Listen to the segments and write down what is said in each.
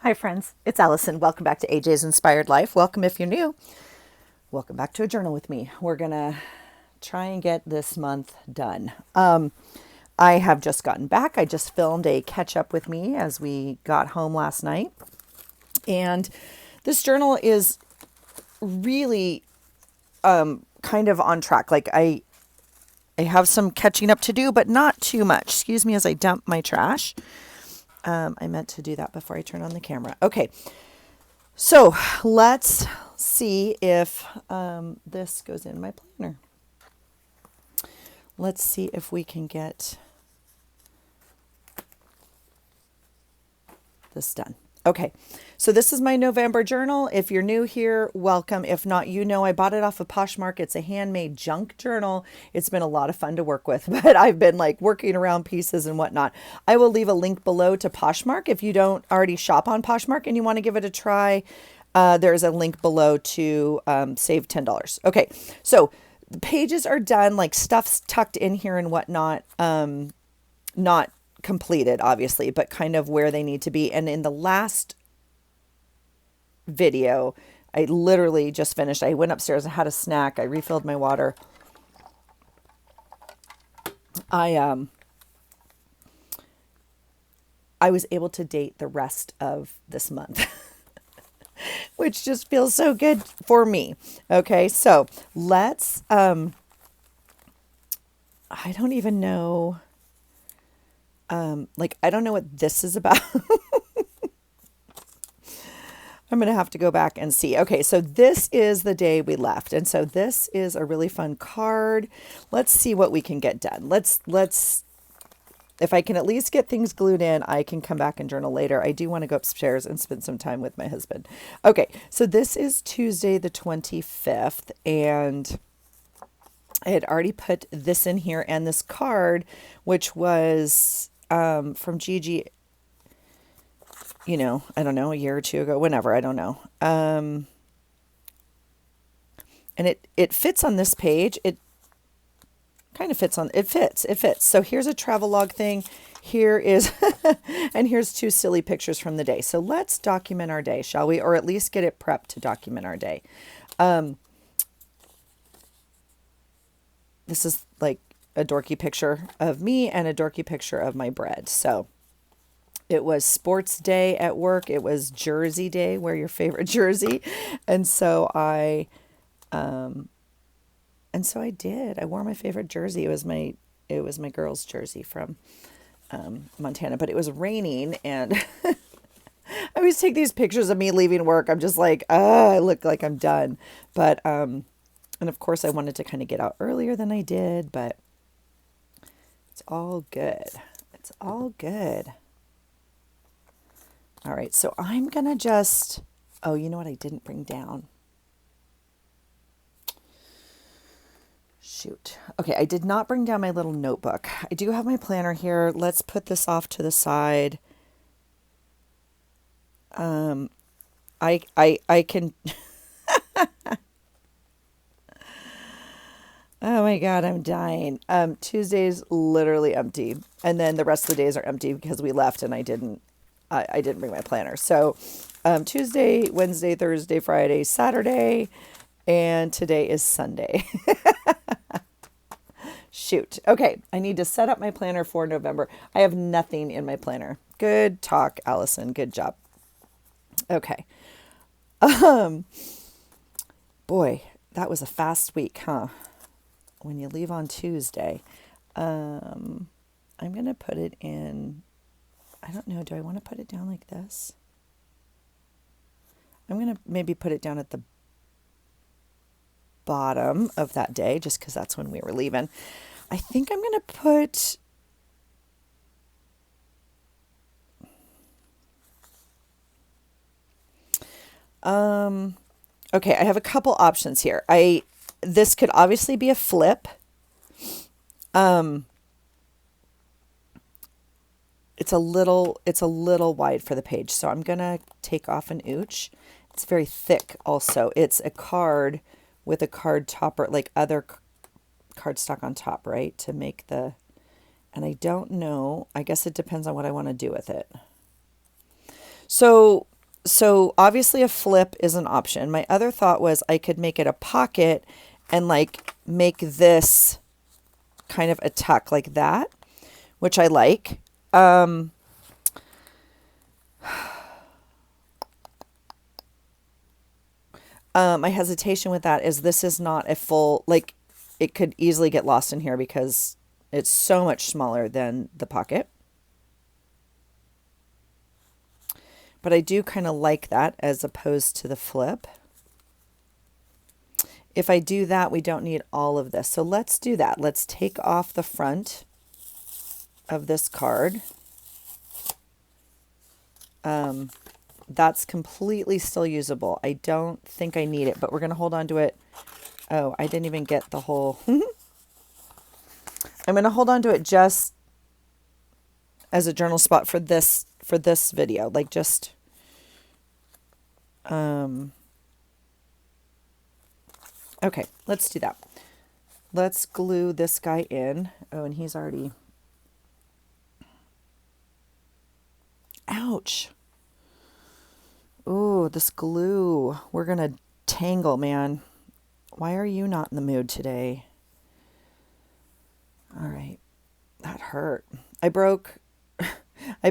Hi, friends. It's Allison. Welcome back to AJ's Inspired Life. Welcome if you're new. Welcome back to a journal with me. We're going to try and get this month done. I have just gotten back. I just filmed a catch up with me as we got home last night. And this journal is really kind of on track. I have some catching up to do, but not too much. Excuse me as I dump my trash. I meant to do that before I turn on the camera. Okay, so let's see if this goes in my planner. Let's see if we can get this done. Okay, so this is my November journal. If you're new here, welcome. If not, I bought it off of Poshmark. It's a handmade junk journal. It's been a lot of fun to work with, but I've been working around pieces and whatnot. I will leave a link below to Poshmark. If you don't already shop on Poshmark and you want to give it a try, there's a link below to save $10. Okay, so the pages are done, stuff's tucked in here and whatnot. Not completed, obviously, but kind of where they need to be. And in the last video, I literally just finished. I went upstairs and had a snack. I refilled my water. I was able to date the rest of this month, which just feels so good for me. Okay, so let's I don't even know. I don't know what this is about. I'm going to have to go back and see. Okay, so this is the day we left. And so this is a really fun card. Let's see what we can get done. If I can at least get things glued in, I can come back and journal later. I do want to go upstairs and spend some time with my husband. Okay, so this is Tuesday the 25th, and I had already put this in here and this card, which was from Gigi, I don't know, a year or two ago, whenever, I don't know. And it fits on this page. It kind of fits it fits. So here's a travel log thing. Here is, and here's two silly pictures from the day. So let's document our day, shall we? Or at least get it prepped to document our day. This is a dorky picture of me and a dorky picture of my bread. So it was sports day at work. It was jersey day, wear your favorite jersey. And so I did. I wore my favorite jersey. It was my girl's jersey from Montana, but it was raining, and I always take these pictures of me leaving work. I'm just I look like I'm done. But and of course I wanted to kind of get out earlier than I did, but it's all good. It's all good. All right, so I'm going to just, oh, you know what I didn't bring down? Shoot. Okay, I did not bring down my little notebook. I do have my planner here. Let's put this off to the side. I can, oh my God, I'm dying. Tuesday's literally empty. And then the rest of the days are empty because we left and I didn't bring my planner. So Tuesday, Wednesday, Thursday, Friday, Saturday, and today is Sunday. Shoot. Okay, I need to set up my planner for November. I have nothing in my planner. Good talk, Allison. Good job. Okay. Boy, that was a fast week, huh? When you leave on Tuesday. I'm going to put it in, I don't know, do I want to put it down like this? I'm going to maybe put it down at the bottom of that day, just because that's when we were leaving. I think I'm going to put, okay, I have a couple options here. This could obviously be a flip. It's a little wide for the page, so I'm gonna take off an ooch. It's very thick also. It's a card with a card topper, like other cardstock on top, right? To make the, and I don't know, I guess it depends on what I want to do with it. So So obviously a flip is an option. My other thought was I could make it a pocket and like make this kind of a tuck like that, which I like. My hesitation with that is this is not a full, like it could easily get lost in here because it's so much smaller than the pocket. But I do kind of like that as opposed to the flip. If I do that, we don't need all of this. So let's do that. Let's take off the front of this card. That's completely still usable. I don't think I need it, but we're going to hold on to it. Oh, I didn't even get the whole... I'm going to hold on to it just as a journal spot for this video. Like just... Okay, let's do that. Let's glue this guy in. Oh, and he's already... Ouch. Ooh, this glue. We're going to tangle, man. Why are you not in the mood today? All right. That hurt. I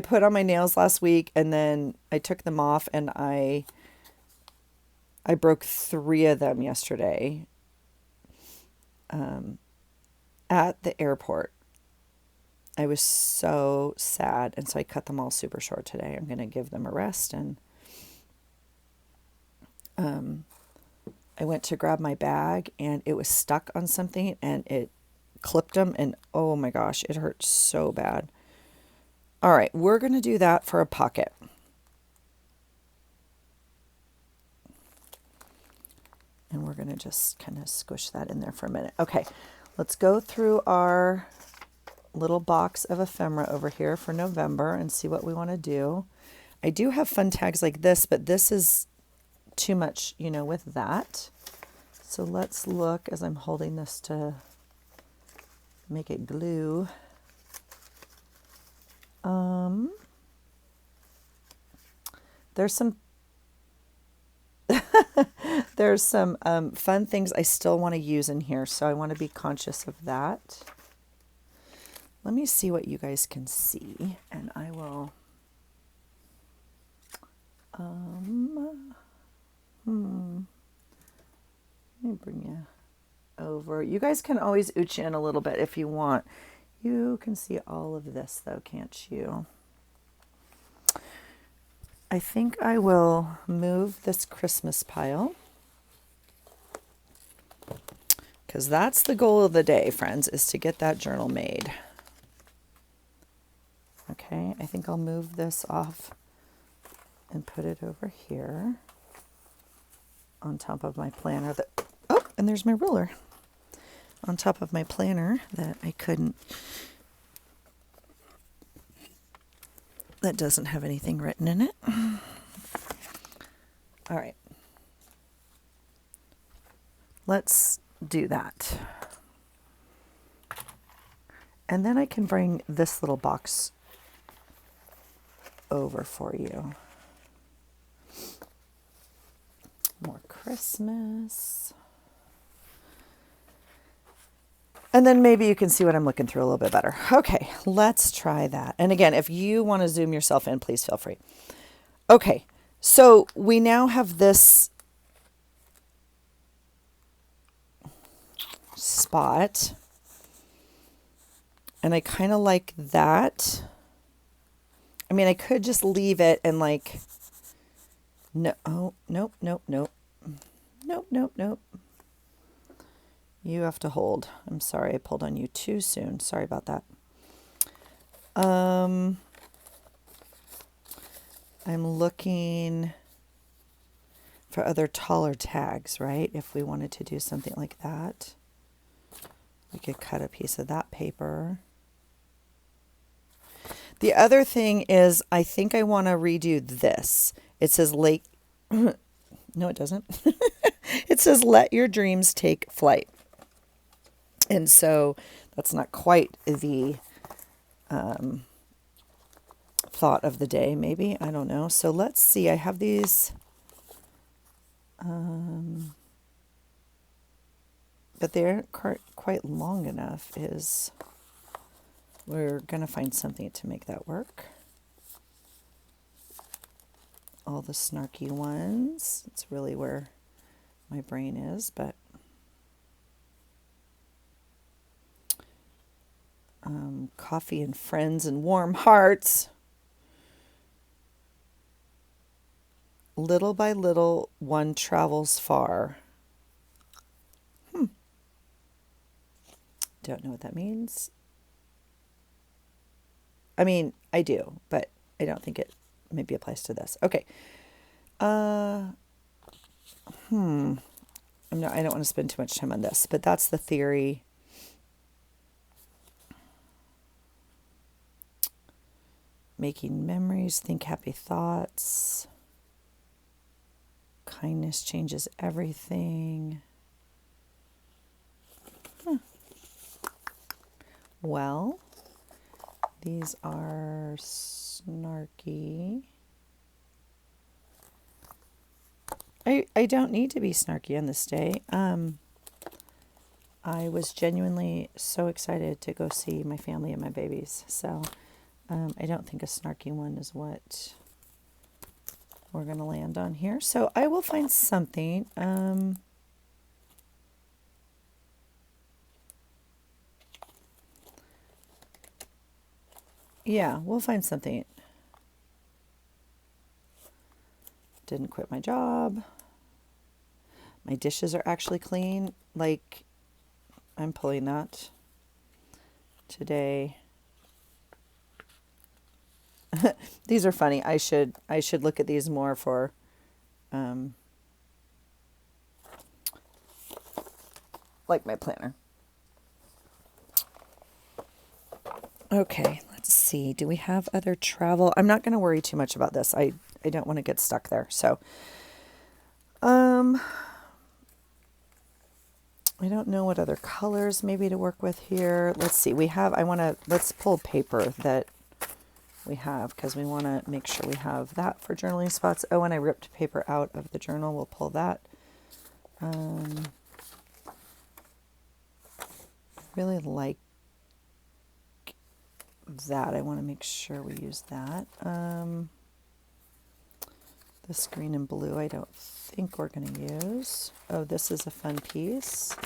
put on my nails last week and then I took them off and I broke 3 of them yesterday at the airport. I was so sad, and so I cut them all super short today. I'm going to give them a rest, and I went to grab my bag, and it was stuck on something, and it clipped them, and oh my gosh, it hurt so bad. All right, we're going to do that for a pocket. And we're going to just kind of squish that in there for a minute. Okay, let's go through our little box of ephemera over here for November and see what we want to do. I do have fun tags like this, but this is too much, you know, with that. So let's look as I'm holding this to make it glue. There's some fun things I still want to use in here, so I want to be conscious of that. Let me see what you guys can see, and I will... Let me bring you over. You guys can always ooch in a little bit if you want. You can see all of this, though, can't you? I think I will move this Christmas pile, because that's the goal of the day, friends, is to get that journal made. Okay, I think I'll move this off and put it over here on top of my planner. Oh, and there's my ruler on top of my planner that that doesn't have anything written in it. All right. Let's do that. And then I can bring this little box over for you. More Christmas. And then maybe you can see what I'm looking through a little bit better. Okay, let's try that. And again, if you want to zoom yourself in, please feel free. Okay, so we now have this spot. And I kind of like that. I mean, I could just leave it and like, no, oh, nope, nope, nope. Nope, nope, nope. You have to hold. I'm sorry, I pulled on you too soon. Sorry about that. I'm looking for other taller tags, right? If we wanted to do something like that, we could cut a piece of that paper. The other thing is, I think I want to redo this. It says late. No, it doesn't. It says let your dreams take flight. And so that's not quite the thought of the day, maybe. I don't know. So let's see. I have these, but they aren't quite long enough. We're going to find something to make that work. All the snarky ones. It's really where my brain is, but coffee and friends and warm hearts. Little by little, one travels far. Don't know what that means. I mean, I do, but I don't think it maybe applies to this. Okay. I don't want to spend too much time on this, but that's the theory. Making memories, think happy thoughts. Kindness changes everything. Well, these are snarky. I don't need to be snarky on this day. I was genuinely so excited to go see my family and my babies. So I don't think a snarky one is what we're going to land on here. So I will find something. Yeah, we'll find something. Didn't quit my job. My dishes are actually clean. Like, I'm pulling that today. These are funny. I should look at these more for like my planner. Okay, let's see. Do we have other travel? I'm not going to worry too much about this. I don't want to get stuck there. So, I don't know what other colors maybe to work with here. Let's see. Let's pull paper that we have because we want to make sure we have that for journaling spots. Oh, and I ripped paper out of the journal. We'll pull that. Really like that. I want to make sure we use that. This green and blue I don't think we're going to use. Oh, this is a fun piece.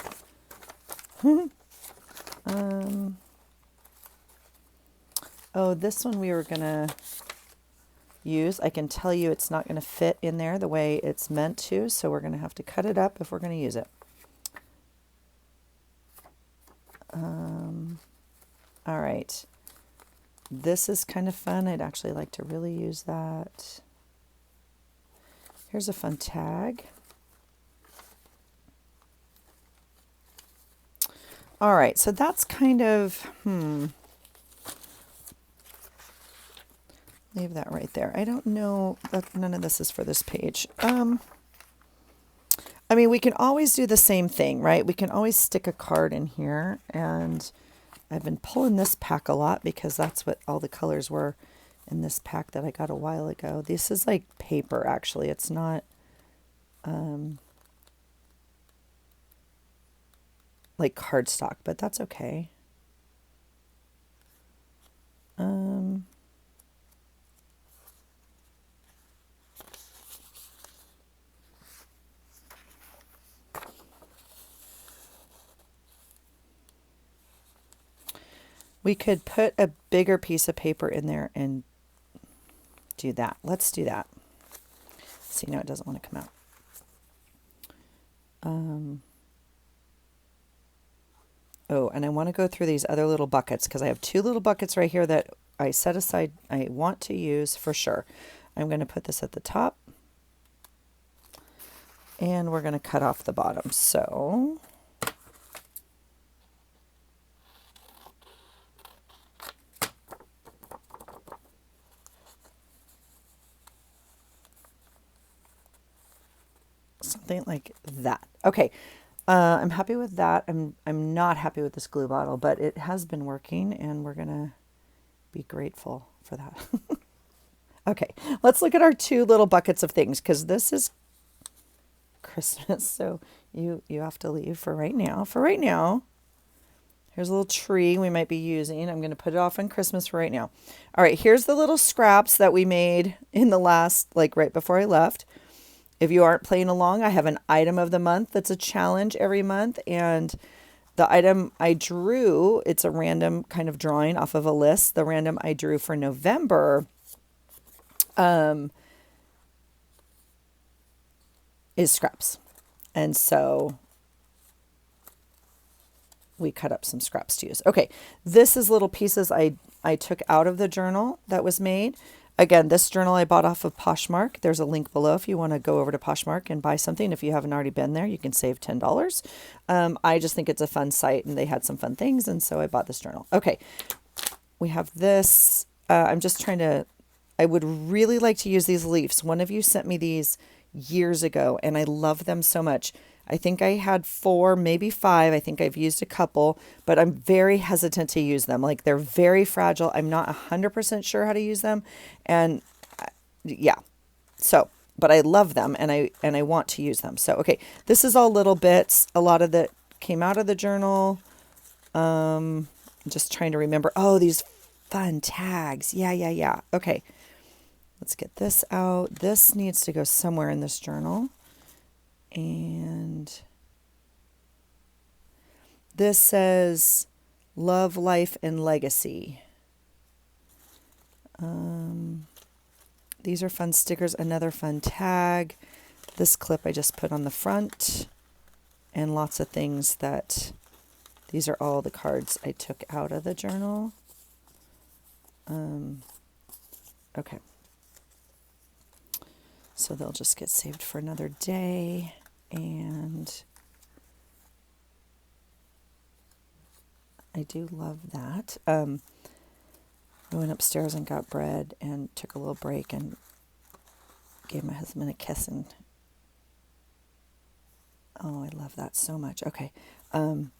Oh, this one we were going to use. I can tell you it's not going to fit in there the way it's meant to, so we're going to have to cut it up if we're going to use it. All right. This is kind of fun. I'd actually like to really use that. Here's a fun tag. All right, so that's kind of, leave that right there. I don't know, none of this is for this page. I mean, we can always do the same thing, right? We can always stick a card in here, and I've been pulling this pack a lot because that's what all the colors were in this pack that I got a while ago. This is like paper, actually. It's not like cardstock, but that's okay. We could put a bigger piece of paper in there and do that. Let's do that. See, no, it doesn't want to come out. Oh, and I want to go through these other little buckets because I have two little buckets right here that I set aside I want to use for sure. I'm going to put this at the top. And we're going to cut off the bottom. So something like that. Okay. I'm happy with that. I'm not happy with this glue bottle, but it has been working and we're going to be grateful for that. Okay, let's look at our two little buckets of things because this is Christmas. So you have to leave for right now. For right now, here's a little tree we might be using. I'm going to put it off on Christmas for right now. All right, here's the little scraps that we made in the last, like right before I left. If you aren't playing along, I have an item of the month that's a challenge every month. And the item I drew, it's a random kind of drawing off of a list. The random I drew for November is scraps. And so we cut up some scraps to use. Okay, this is little pieces I took out of the journal that was made. Again, this journal I bought off of Poshmark. There's a link below if you want to go over to Poshmark and buy something. If you haven't already been there, you can save $10. I just think it's a fun site and they had some fun things, and so I bought this journal. Okay, we have this. I'm just trying to, I would really like to use these leaves. One of you sent me these years ago, and I love them so much. I think I had 4, maybe 5. I think I've used a couple, but I'm very hesitant to use them. Like they're very fragile. I'm not 100% sure how to use them. And yeah, so, but I love them and I want to use them. So, okay, this is all little bits. A lot of that came out of the journal. I'm just trying to remember. Oh, these fun tags. Yeah. Okay, let's get this out. This needs to go somewhere in this journal. And this says love, life, and legacy. These are fun stickers. Another fun tag. This clip I just put on the front. And lots of things that, these are all the cards I took out of the journal. Okay. So they'll just get saved for another day. And I do love that. I went upstairs and got bread and took a little break and gave my husband a kiss. And oh, I love that so much. Okay. And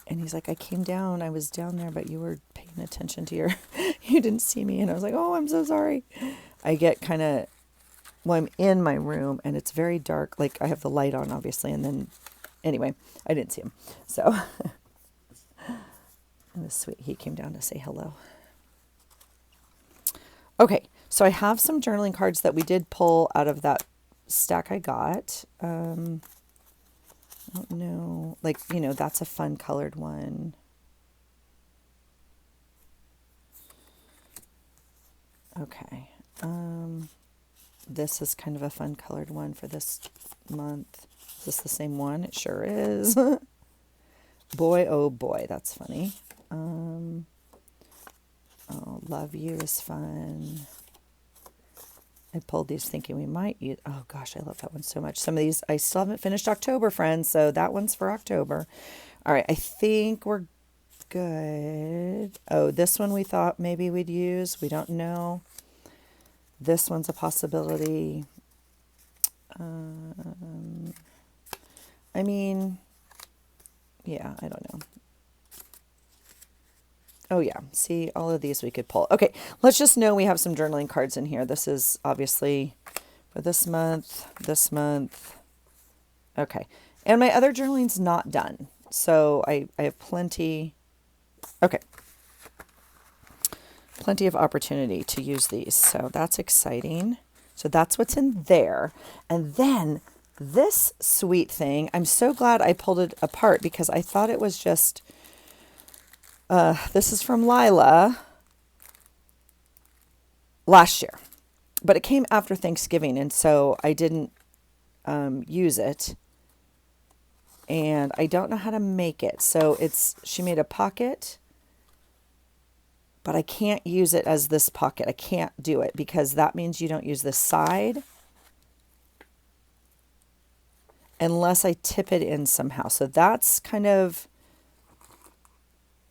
he's like, I came down. I was down there, but you were paying attention to your, you didn't see me. And I was like, oh, I'm so sorry. I get kind of, well, I'm in my room and it's very dark. Like I have the light on, obviously. And then, anyway, I didn't see him. So it was sweet. He came down to say hello. Okay. So I have some journaling cards that we did pull out of that stack I got. I don't know. Like, you know, that's a fun colored one. Okay. This is kind of a fun colored one for this month. Is this the same one? It sure is. Boy, oh boy, that's funny. Oh, love you is fun. I pulled these thinking we might use, oh gosh, I love that one so much. Some of these, I still haven't finished October, friends, so that one's for October. All right, I think we're good. Oh, this one we thought maybe we'd use. We don't know. This one's a possibility. I mean, yeah, I don't know. Oh yeah, see, all of these we could pull. Okay, let's just know we have some journaling cards in here. This is obviously for this month. Okay, and my other journaling's not done. So I have plenty. Okay. Plenty of opportunity to use these. So that's exciting. So that's what's in there. And then this sweet thing, I'm so glad I pulled it apart because I thought it was just, this is from Lila last year, but it came after Thanksgiving. And so I didn't use it. And I don't know how to make it. So she made a pocket, but I can't use it as this pocket. I can't do it because that means you don't use this side unless I tip it in somehow. So that's kind of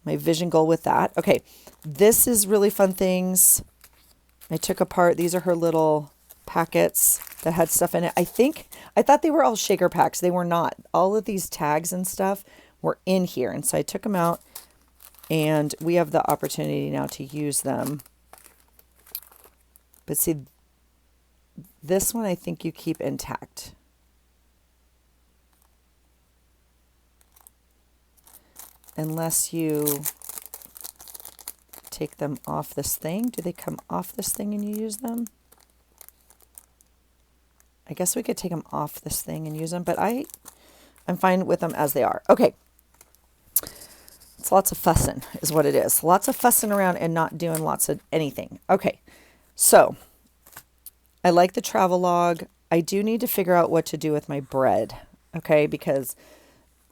my vision goal with that. Okay, this is really fun things. I took apart, these are her little packets that had stuff in it. I thought they were all shaker packs. They were not. All of these tags and stuff were in here. And so I took them out. And we have the opportunity now to use them But see, this one I think you keep intact. Unless you take them off this thing. Do they come off this thing and you use them? I guess we could take them off this thing and use them, but I'm fine with them as they are. Okay. It's lots of fussing is what it is. Lots of fussing around and not doing lots of anything. Okay. So I like the travel log. I do need to figure out what to do with my bread. Okay. Because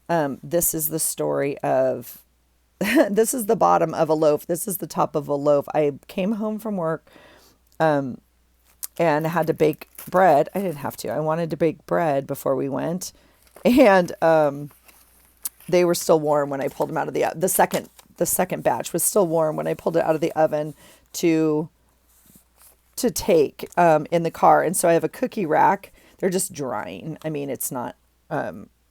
this is the story of, this is the bottom of a loaf. This is the top of a loaf. I came home from work and had to bake bread. I didn't have to. I wanted to bake bread before we went. And they were still warm when I pulled them out of the second batch was still warm when I pulled it out of the oven to take in the car. And so I have a cookie rack. They're just drying. I mean, it's not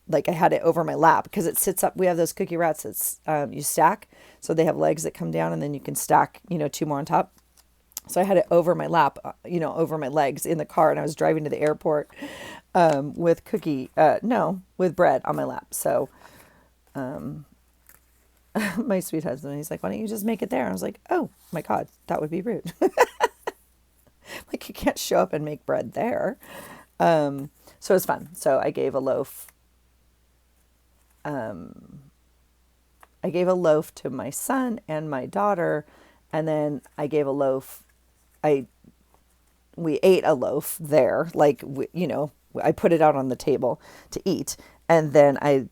like I had it over my lap because it sits up. We have those cookie racks that's you stack. So they have legs that come down and then you can stack, 2 more on top. So I had it over my lap, over my legs in the car. And I was driving to the airport with with bread on my lap. So my sweet husband, he's like, why don't you just make it there? I was like, oh my God, that would be rude. Like you can't show up and make bread there. So it was fun. So I gave a loaf. I gave a loaf to my son and my daughter, and then I gave a loaf. We ate a loaf there, I put it out on the table to eat, and then I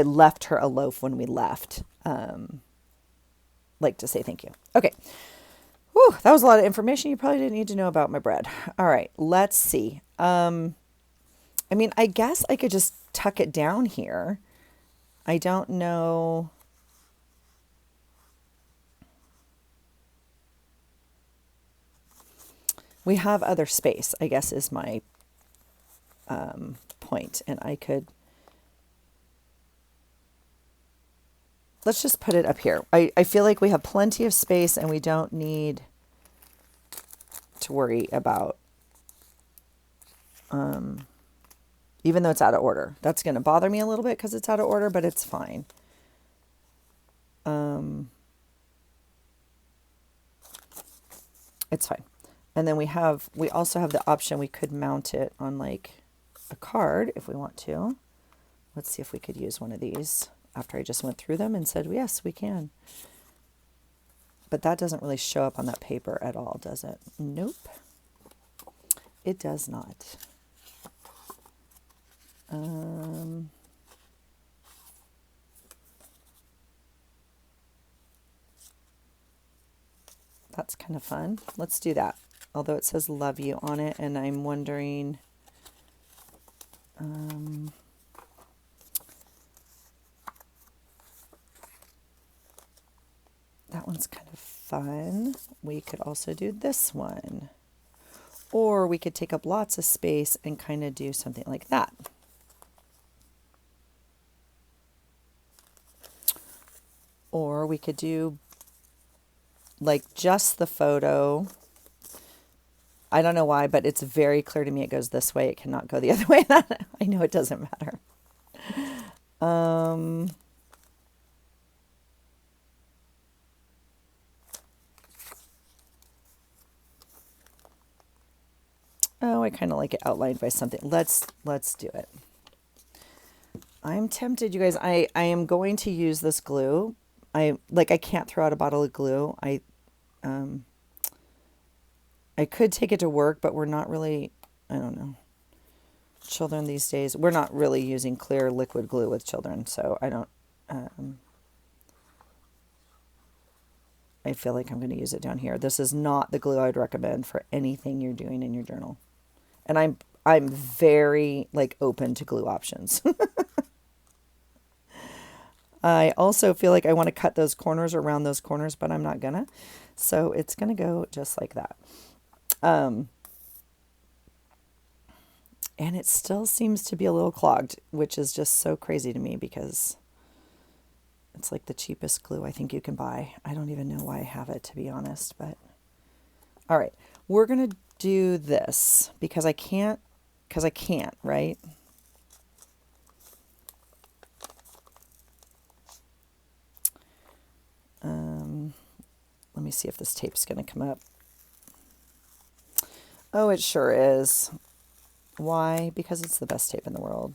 left her a loaf when we left, to say thank you. Okay. Whew, that was a lot of information you probably didn't need to know about my bread. All right, let's see. I guess I could just tuck it down here. I don't know. We have other space, I guess, is my point. And I could, let's just put it up here. I feel like we have plenty of space and we don't need to worry about, even though it's out of order. That's going to bother me a little bit because it's out of order, but it's fine. It's fine. And then we also have the option, we could mount it on like a card if we want to. Let's see if we could use one of these after I just went through them and said, yes, we can. But that doesn't really show up on that paper at all, does it? Nope. It does not. That's kind of fun. Let's do that. Although it says love you on it, and I'm wondering, that one's kind of fun. We could also do this one. Or we could take up lots of space and kind of do something like that. Or we could do like just the photo. I don't know why, but it's very clear to me it goes this way. It cannot go the other way. I know it doesn't matter. Oh, I kind of like it outlined by something. Let's do it. I'm tempted, you guys. I am going to use this glue. I can't throw out a bottle of glue. I could take it to work, but we're not really, I don't know. Children these days, we're not really using clear liquid glue with children, so I don't, I feel like I'm going to use it down here. This is not the glue I'd recommend for anything you're doing in your journal. And I'm very open to glue options. I also feel like I want to cut those corners around those corners, but I'm not gonna. So it's gonna go just like that. And it still seems to be a little clogged, which is just so crazy to me because it's like the cheapest glue I think you can buy. I don't even know why I have it, to be honest, but all right. we're going to do this because I can't, right? Let me see if this tape's going to come up. Oh, it sure is. Why? Because it's the best tape in the world.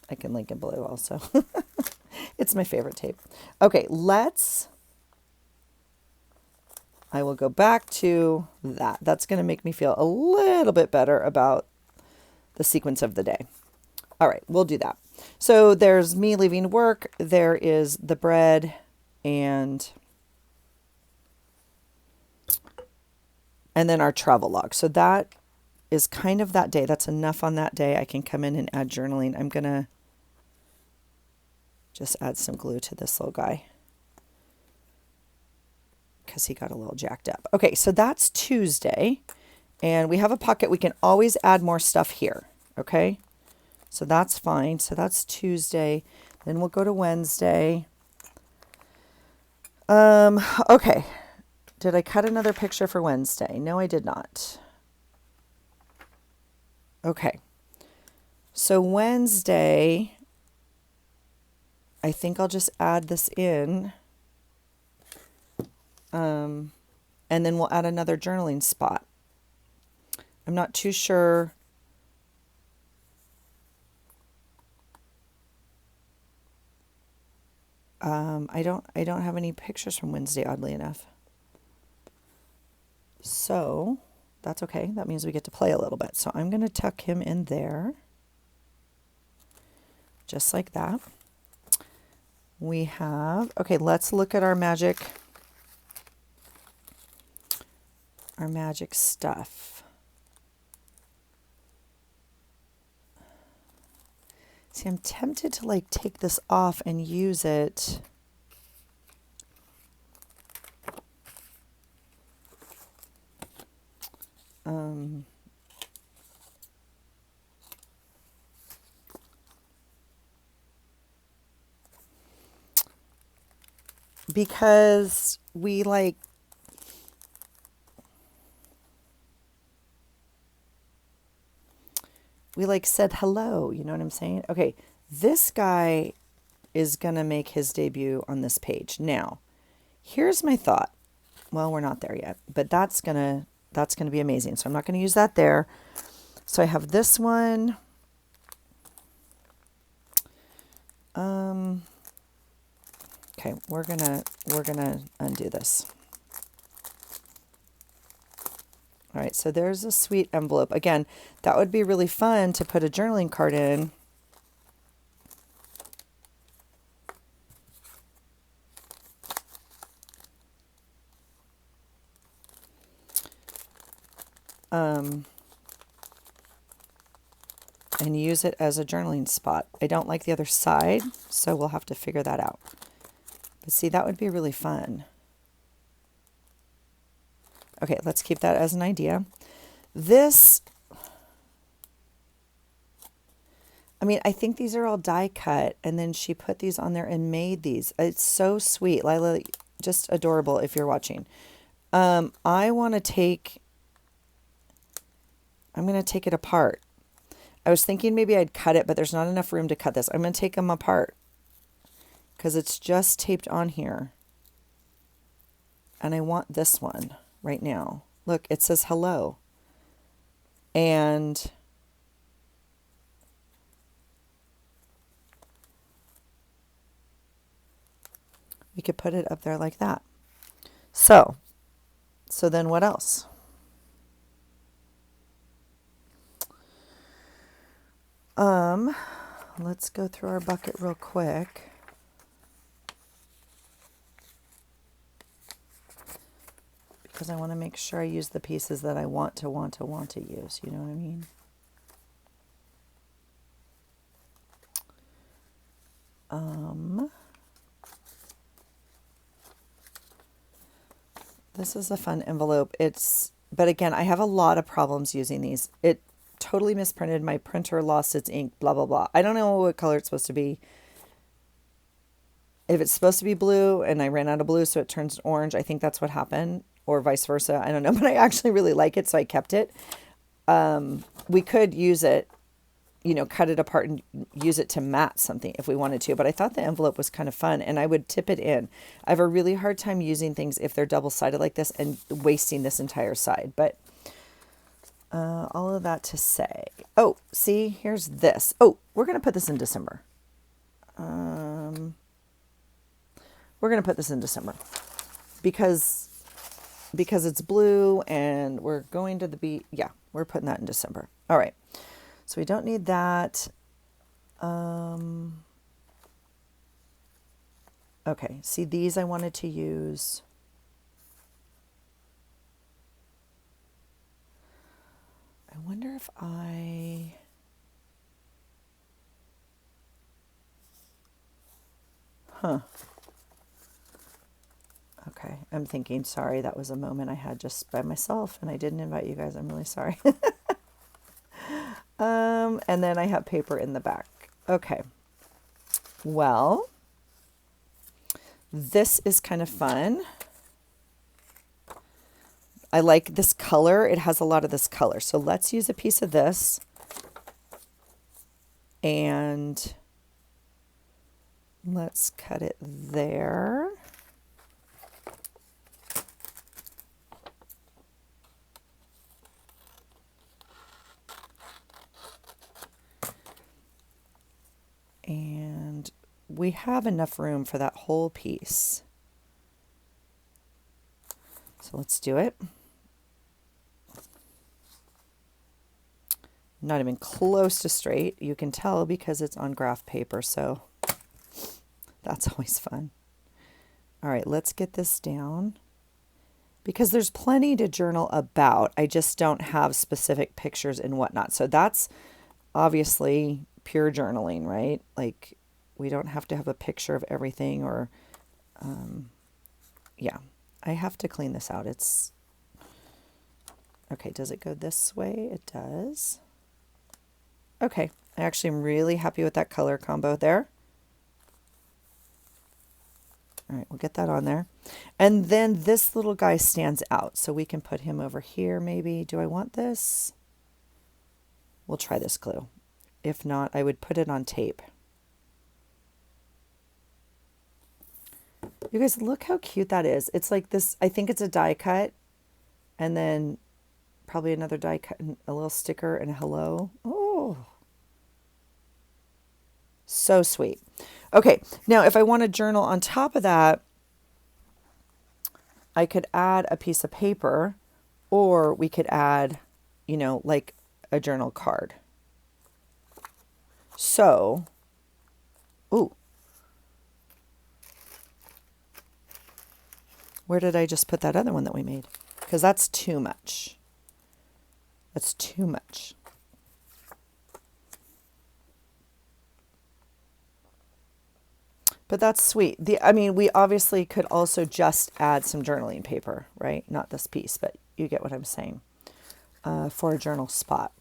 I can link in below also. It's my favorite tape. Okay, I will go back to that. That's going to make me feel a little bit better about the sequence of the day. All right, we'll do that. So there's me leaving work. There is the bread and then our travel log. So that is kind of that day. That's enough on that day. I can come in and add journaling. I'm going to just add some glue to this little guy because he got a little jacked up. Okay, so that's Tuesday. And we have a pocket. We can always add more stuff here. Okay, so that's fine. So that's Tuesday. Then we'll go to Wednesday. Okay. Did I cut another picture for Wednesday? No, I did not. Okay. So Wednesday, I think I'll just add this in. And then we'll add another journaling spot. I'm not too sure. I don't have any pictures from Wednesday, oddly enough. So that's okay. That means we get to play a little bit. So I'm going to tuck him in there. Just like that. We have, okay, let's look at our magic stuff. See, I'm tempted to like take this off and use it. Because we like said hello, you know what I'm saying? Okay, this guy is going to make his debut on this page. Now, here's my thought. Well, we're not there yet, but that's going to be amazing. So I'm not going to use that there. So I have this one. Okay, we're gonna undo this. All right, so there's a sweet envelope. Again, that would be really fun to put a journaling card in. And use it as a journaling spot. I don't like the other side, so we'll have to figure that out. But see, that would be really fun. Okay, let's keep that as an idea. This, I mean, I think these are all die cut, and then she put these on there and made these. It's so sweet. Lila, just adorable if you're watching. I'm going to take it apart. I was thinking maybe I'd cut it, but there's not enough room to cut this. I'm going to take them apart because it's just taped on here. And I want this one right now. Look, it says hello. And we could put it up there like that. So then what else? Let's go through our bucket real quick. Because I want to make sure I use the pieces that I want to use. You know what I mean? This is a fun envelope. But again, I have a lot of problems using these. It totally misprinted. My printer lost its ink, blah, blah, blah. I don't know what color it's supposed to be. If it's supposed to be blue and I ran out of blue, so it turns orange, I think that's what happened. or vice versa. I don't know, but I actually really like it, so I kept it. We could use it, cut it apart and use it to mat something if we wanted to. But I thought the envelope was kind of fun, and I would tip it in. I have a really hard time using things if they're double-sided like this and wasting this entire side. But all of that to say, oh, see, here's this. Oh, we're going to put this in December. We're going to put this in December because it's blue and we're going to the beach. Yeah, we're putting that in December. All right. So we don't need that. Okay. See, these I wanted to use. I wonder if Okay, I'm thinking, sorry, that was a moment I had just by myself and I didn't invite you guys. I'm really sorry. And then I have paper in the back. Okay. Well, this is kind of fun. I like this color. It has a lot of this color. So let's use a piece of this and let's cut it there. And we have enough room for that whole piece. So let's do it. Not even close to straight. You can tell because it's on graph paper, so that's always fun. All right, let's get this down because there's plenty to journal about. I just don't have specific pictures and whatnot. So that's obviously pure journaling, right? Like we don't have to have a picture of everything or, yeah, I have to clean this out. It's okay. Does it go this way? It does. Okay. I actually am really happy with that color combo there. All right, we'll get that on there. And then this little guy stands out, so we can put him over here maybe. Do I want this? We'll try this glue. If not, I would put it on tape. You guys, look how cute that is. It's like this, I think it's a die cut, and then probably another die cut, and a little sticker, and a hello. Oh, so sweet. Okay, now if I want to journal on top of that, I could add a piece of paper, or we could add, like a journal card. So, ooh, where did I just put that other one that we made? Because that's too much. That's too much. But that's sweet. We obviously could also just add some journaling paper, right? Not this piece, but you get what I'm saying, for a journal spot.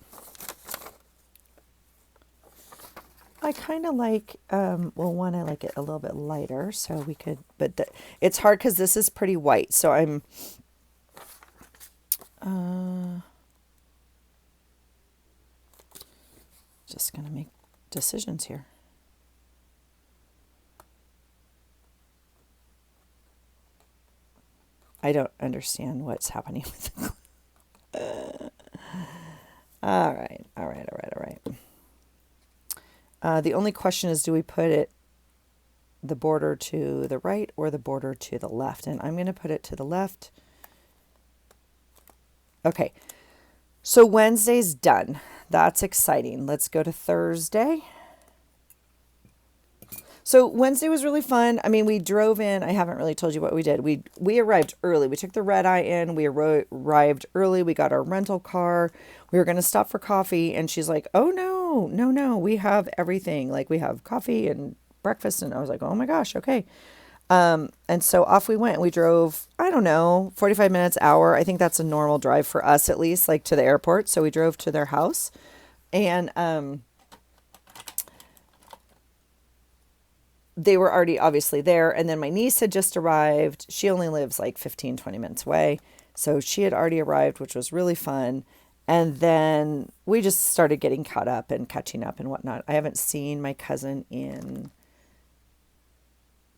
I kind of like, one, I like it a little bit lighter, so we could, but it's hard because this is pretty white, so I'm, just going to make decisions here. I don't understand what's happening with the all right. The only question is, do we put the border to the right or the border to the left? And I'm going to put it to the left. Okay, so Wednesday's done. That's exciting. Let's go to Thursday. So Wednesday was really fun. We drove in. I haven't really told you what we did. We arrived early. We took the red eye in. We arrived early. We got our rental car. We were going to stop for coffee. And she's like, oh, no. We have everything. Like we have coffee and breakfast. And I was like, oh my gosh. Okay. And so off we went. We drove, 45 minutes, hour. I think that's a normal drive for us, at least, like to the airport. So we drove to their house and, they were already obviously there. And then my niece had just arrived. She only lives like 15, 20 minutes away. So she had already arrived, which was really fun. And then we just started getting caught up and catching up and whatnot. I haven't seen my cousin in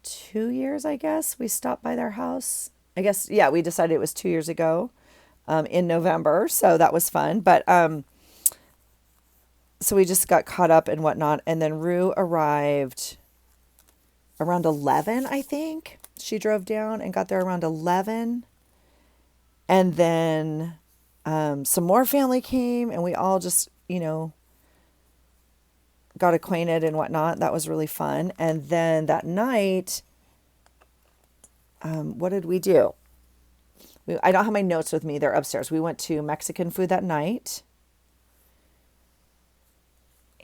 2 years, I guess. We stopped by their house. I guess, yeah, we decided it was 2 years ago in November. So that was fun. But so we just got caught up and whatnot. And then Rue arrived around 11, I think. She drove down and got there around 11. And then some more family came and we all just, got acquainted and whatnot. That was really fun. And then that night, what did we do? I don't have my notes with me. They're upstairs. We went to Mexican food that night.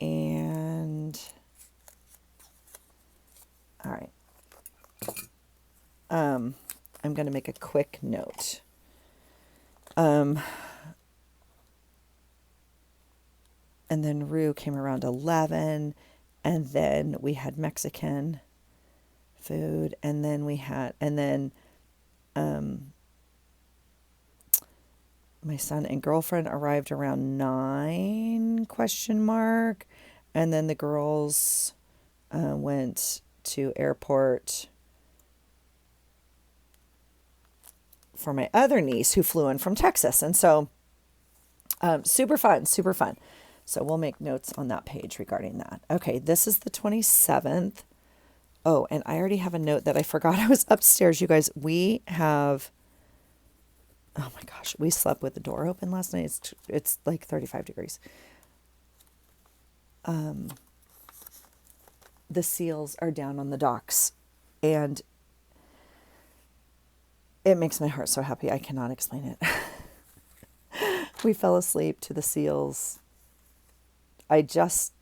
And all right. I'm going to make a quick note. And then Rue came around 11, and then we had Mexican food, and then my son and girlfriend arrived around 9, ? And then the girls went to airport for my other niece who flew in from Texas. And so super fun, super fun. So we'll make notes on that page regarding that. Okay, this is the 27th. Oh, and I already have a note that I forgot I was upstairs. You guys, we have, oh my gosh, we slept with the door open last night. It's like 35 degrees. The seals are down on the docks, and it makes my heart so happy. I cannot explain it. We fell asleep to the seals. I just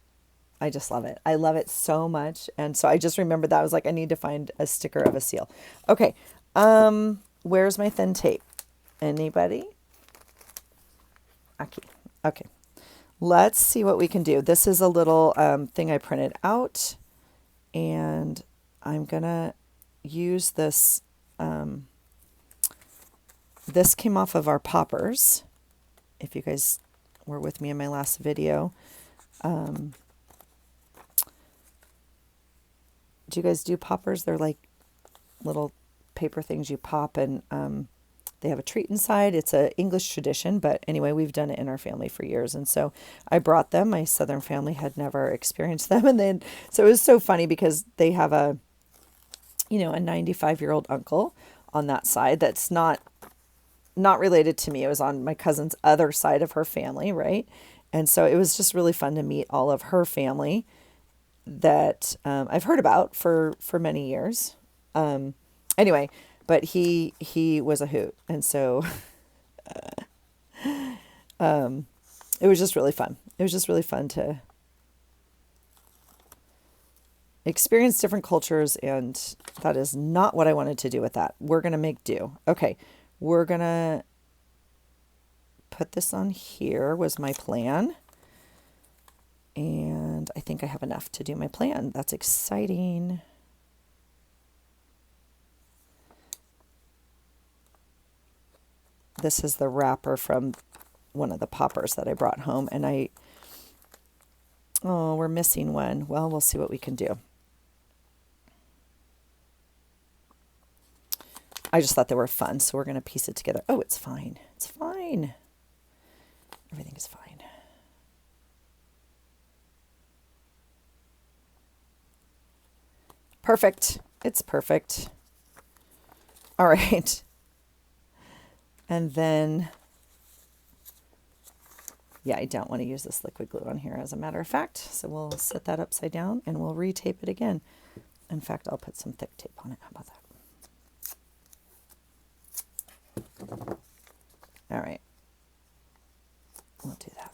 love it. I love it so much. And so I just remembered that. I was like, I need to find a sticker of a seal. Okay. Where's my thin tape? Anybody? Okay. Let's see what we can do. This is a little thing I printed out, and I'm going to use this. This came off of our poppers. If you guys were with me in my last video. Do you guys do poppers? They're like little paper things you pop, and they have a treat inside. It's an English tradition, but anyway, we've done it in our family for years. And so I brought them. My Southern family had never experienced them. And then, so it was so funny because they have a 95-year-old uncle on that side that's not related to me. It was on my cousin's other side of her family, right? And so it was just really fun to meet all of her family that I've heard about for many years. Anyway, but he was a hoot. And so it was just really fun. It was just really fun to experience different cultures, and that is not what I wanted to do with that. We're going to make do. Okay, we're going to put this on here was my plan. And I think I have enough to do my plan. That's exciting. This is the wrapper from one of the poppers that I brought home. And we're missing one. Well, we'll see what we can do. I just thought they were fun, so we're going to piece it together. Oh, it's fine. It's fine. Everything is fine. Perfect. It's perfect. All right. And then, yeah, I don't want to use this liquid glue on here as a matter of fact. So we'll set that upside down and we'll retape it again. In fact, I'll put some thick tape on it. How about that? All right. We'll do that.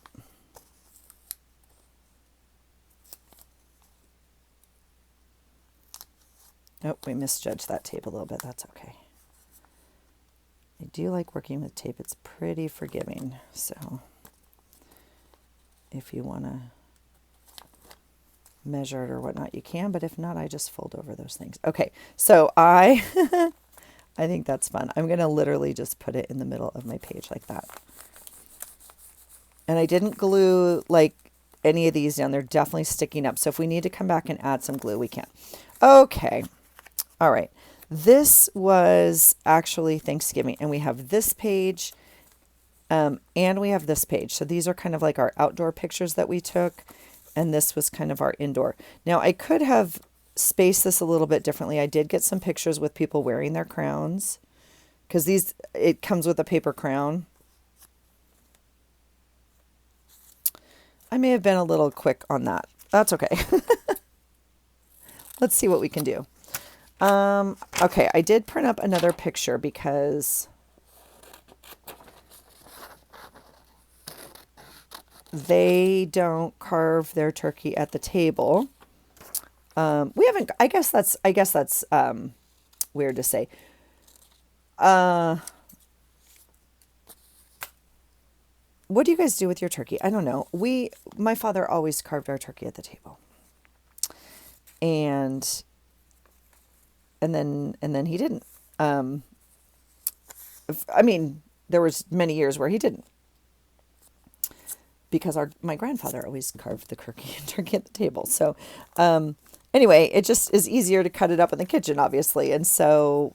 Oh, we misjudged that tape a little bit. That's okay. I do like working with tape. It's pretty forgiving. So if you want to measure it or whatnot, you can. But if not, I just fold over those things. Okay. So I I think that's fun. I'm going to literally just put it in the middle of my page like that. And I didn't glue like any of these down. They're definitely sticking up. So if we need to come back and add some glue, we can. Okay. All right. This was actually Thanksgiving, and we have this page, and we have this page. So these are kind of like our outdoor pictures that we took, and this was kind of our indoor. Now I could have spaced this a little bit differently. I did get some pictures with people wearing their crowns, because it comes with a paper crown. I may have been a little quick on that. That's okay. Let's see what we can do. Okay, I did print up another picture because they don't carve their turkey at the table. We haven't. I guess that's weird to say. What do you guys do with your turkey? I don't know. My father always carved our turkey at the table, and then he didn't. I mean, there was many years where he didn't, because my grandfather always carved the turkey at the table. So anyway, it just is easier to cut it up in the kitchen, obviously, and so.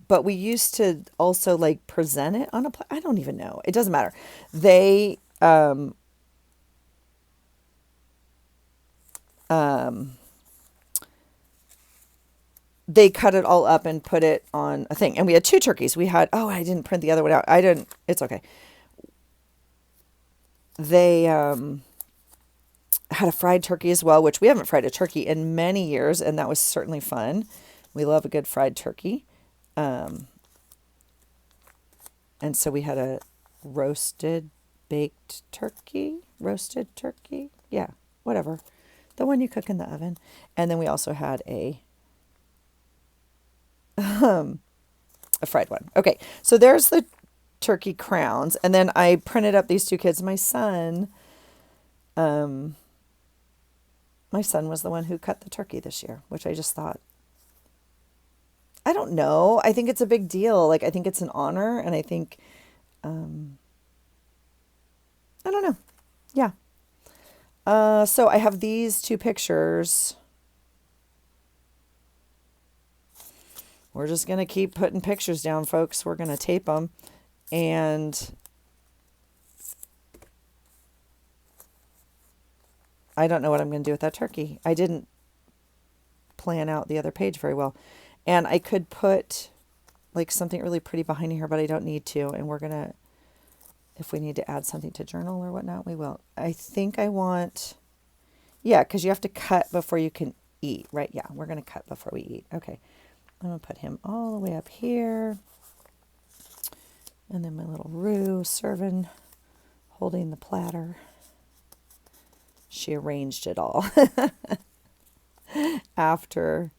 But we used to also like present it on a plate. I don't even know. It doesn't matter. They they cut it all up and put it on a thing. And we had 2 turkeys. I didn't print the other one out. It's okay. They had a fried turkey as well, which we haven't fried a turkey in many years, and that was certainly fun. We love a good fried turkey. And so we had a roasted turkey. Yeah, whatever. The one you cook in the oven. And then we also had a fried one. Okay, so there's the turkey crowns. And then I printed up these 2 kids. My son was the one who cut the turkey this year, which I just thought, I don't know. I think it's a big deal. Like, I think it's an honor, and I think, I don't know. Yeah. So I have these 2 pictures. We're just going to keep putting pictures down, folks. We're going to tape them. And I don't know what I'm going to do with that turkey. I didn't plan out the other page very well. And I could put like something really pretty behind here, but I don't need to. And we're going to, if we need to add something to journal or whatnot, we will. I think I want, yeah, because you have to cut before you can eat, right? Yeah, we're going to cut before we eat. Okay. I'm going to put him all the way up here. And then my little Rue serving, holding the platter. She arranged it all after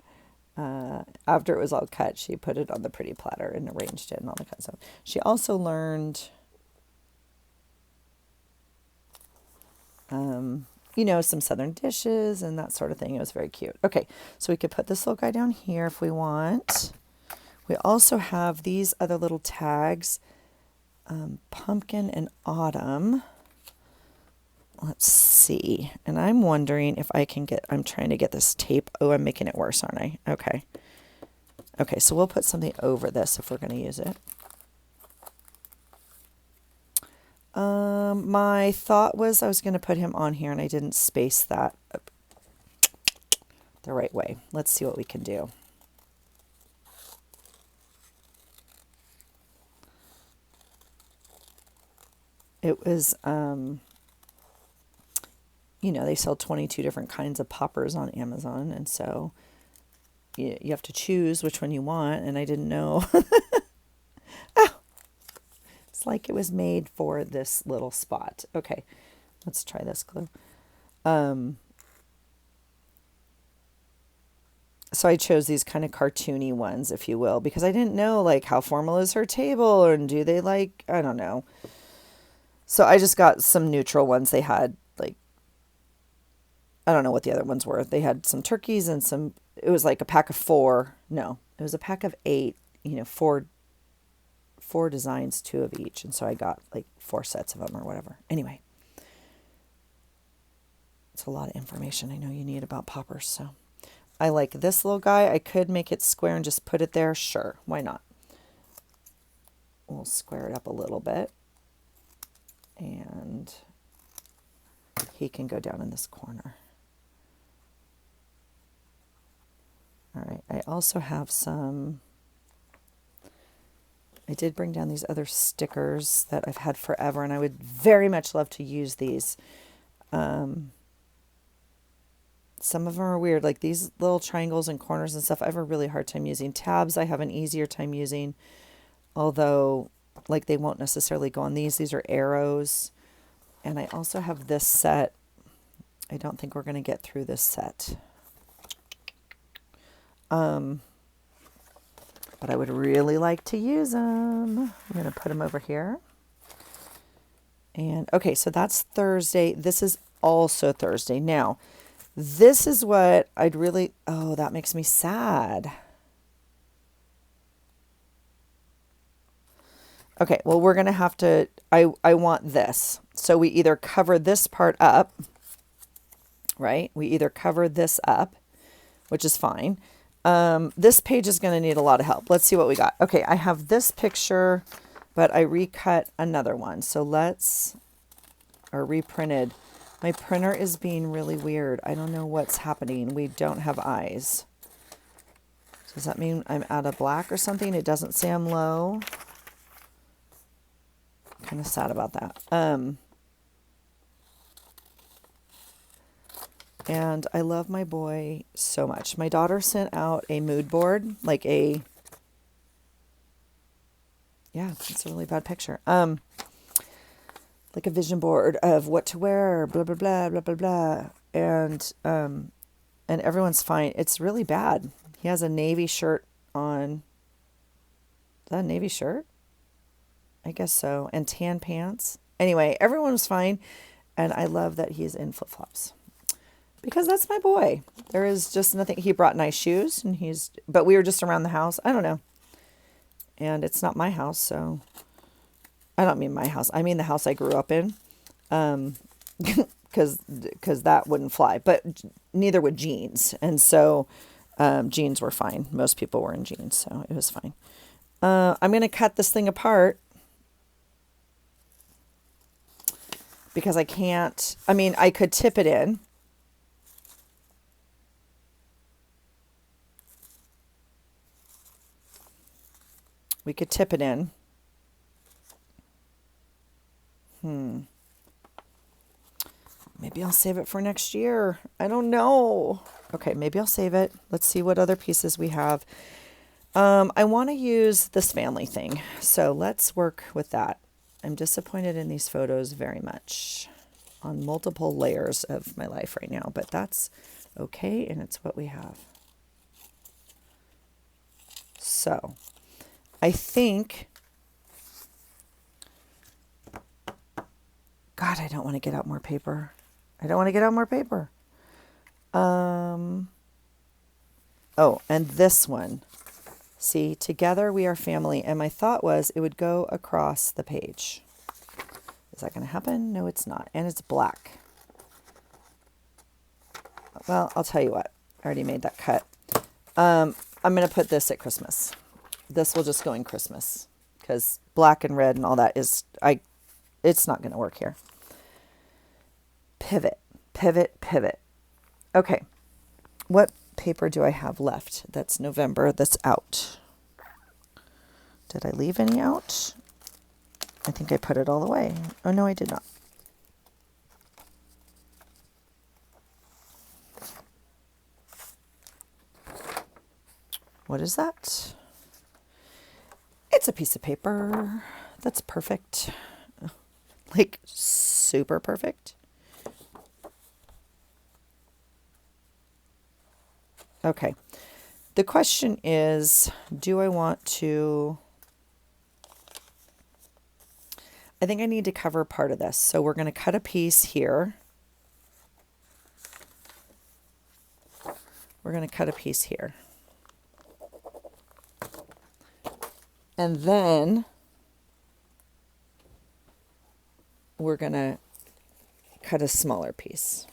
it was all cut. She put it on the pretty platter and arranged it and all the kind of stuff. She also learned, some Southern dishes and that sort of thing. It was very cute. Okay, so we could put this little guy down here if we want. We also have these other little tags, pumpkin and autumn. Let's see. And I'm wondering if I'm trying to get this tape. Oh, I'm making it worse, aren't I? Okay. Okay, so we'll put something over this if we're going to use it. My thought was I was going to put him on here, and I didn't space that the right way. Let's see what we can do. It was, they sell 22 different kinds of poppers on Amazon, and so you have to choose which one you want, and I didn't know. It's like it was made for this little spot. Okay, let's try this glue. So I chose these kind of cartoony ones, if you will, because I didn't know, like, how formal is her table, and do they like, I don't know. So I just got some neutral ones. They had, like, I don't know what the other ones were. They had some turkeys and some, it was like a pack of 4. No, it was a pack of 8, you know, four designs, 2 of each. And so I got like 4 sets of them or whatever. Anyway, it's a lot of information I know you need about poppers. So I like this little guy. I could make it square and just put it there. Sure, why not? We'll square it up a little bit. And he can go down in this corner. All right, I also have some, I did bring down these other stickers that I've had forever, and I would very much love to use these. Some of them are weird, like these little triangles and corners and stuff. I have a really hard time using. Tabs I have an easier time using, although like they won't necessarily go on these. These are arrows. And I also have this set. I don't think we're going to get through this set. But I would really like to use them. I'm going to put them over here. And okay, so that's Thursday. This is also Thursday. Now, this is what I'd really, oh, that makes me sad. Okay, well, we're going to have to, I want this. So we either cover this part up, right? We either cover this up, which is fine. This page is going to need a lot of help. Let's see what we got. Okay, I have this picture, but I recut another one. So let's, or reprinted. My printer is being really weird. I don't know what's happening. We don't have eyes. Does that mean I'm out of black or something? It doesn't say I'm low. Kind of sad about that. And I love my boy so much. My daughter sent out a mood board, like a, yeah, it's a really bad picture. Like a vision board of what to wear, blah, blah, blah, blah, blah, blah. And everyone's fine. It's really bad. He has a navy shirt on. Is that a navy shirt? I guess so. And tan pants. Anyway, everyone was fine. And I love that he's in flip-flops. Because that's my boy. There is just nothing. He brought nice shoes. But we were just around the house. I don't know. And it's not my house, so. I don't mean my house. I mean the house I grew up in. Because that wouldn't fly. But neither would jeans. And so jeans were fine. Most people were in jeans, so it was fine. I'm going to cut this thing apart. Because I can't, I mean, I could tip it in. We could tip it in. Maybe I'll save it for next year. I don't know. Okay, maybe I'll save it. Let's see what other pieces we have. I want to use this family thing. So let's work with that. I'm disappointed in these photos very much on multiple layers of my life right now, but that's okay, and it's what we have. So I think, God, I don't want to get out more paper. I don't want to get out more paper. Oh, and this one. See, together we are family. And my thought was it would go across the page. Is that going to happen? No, it's not. And it's black. Well, I'll tell you what. I already made that cut. I'm going to put this at Christmas. This will just go in Christmas. Because black and red and all that is, it's not going to work here. Pivot, pivot, pivot. Okay. What paper do I have left that's November that's out? Did I leave any out? I think I put it all away. Oh no, I did not. What is that? It's a piece of paper that's perfect. Like super perfect. Okay. The question is, do I want to, I think I need to cover part of this. So we're going to cut a piece here. we're going to cut a piece here. And then we're going to cut a smaller piece.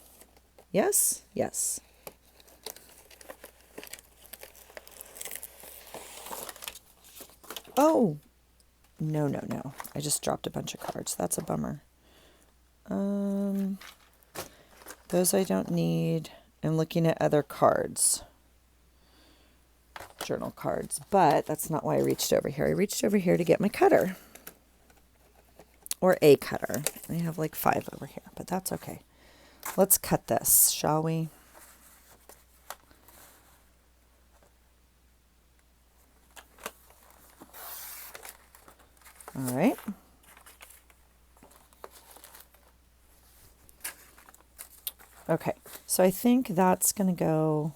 Yes? Yes. Oh, no, no, no. I just dropped a bunch of cards. That's a bummer. Those I don't need. I'm looking at other cards. Journal cards. But that's not why I reached over here. I reached over here to get my cutter. Or a cutter. I have like 5 over here, but that's okay. Let's cut this, shall we? All right. Okay, so I think that's going to go,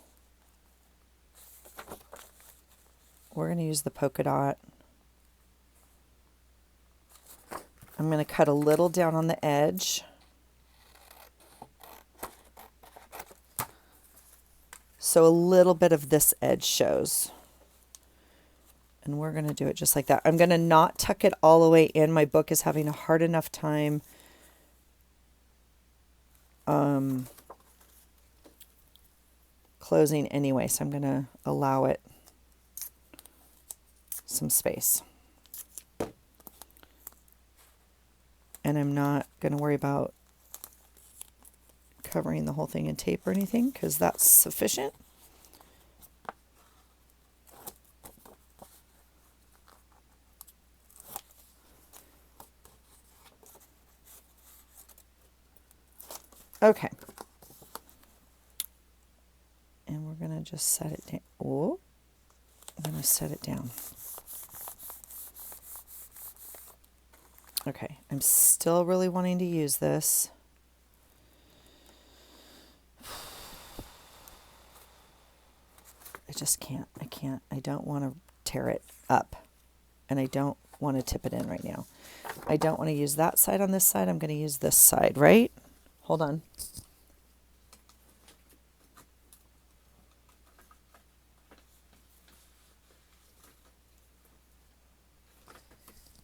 we're going to use the polka dot. I'm going to cut a little down on the edge. So a little bit of this edge shows. And we're going to do it just like that. I'm going to not tuck it all the way in. My book is having a hard enough time closing anyway, so I'm going to allow it some space. And I'm not going to worry about covering the whole thing in tape or anything because that's sufficient. Okay. And we're going to just set it down. Oh, I'm going to set it down. Okay, I'm still really wanting to use this. I just can't. I can't. I don't want to tear it up. And I don't want to tip it in right now. I don't want to use that side on this side. I'm going to use this side, right? Hold on.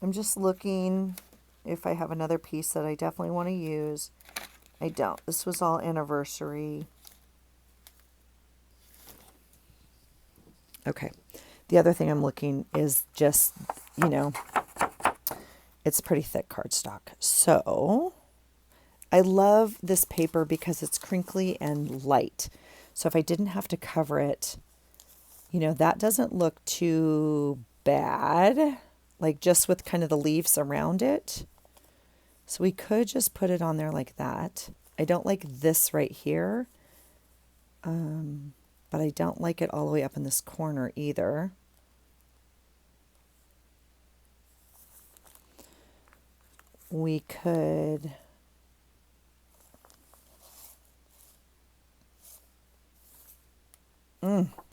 I'm just looking if I have another piece that I definitely want to use. I don't. This was all anniversary. Okay. The other thing I'm looking is just, you know, it's pretty thick cardstock. So I love this paper because it's crinkly and light. So if I didn't have to cover it, you know, that doesn't look too bad. Like just with kind of the leaves around it. So we could just put it on there like that. I don't like this right here. But I don't like it all the way up in this corner either. We could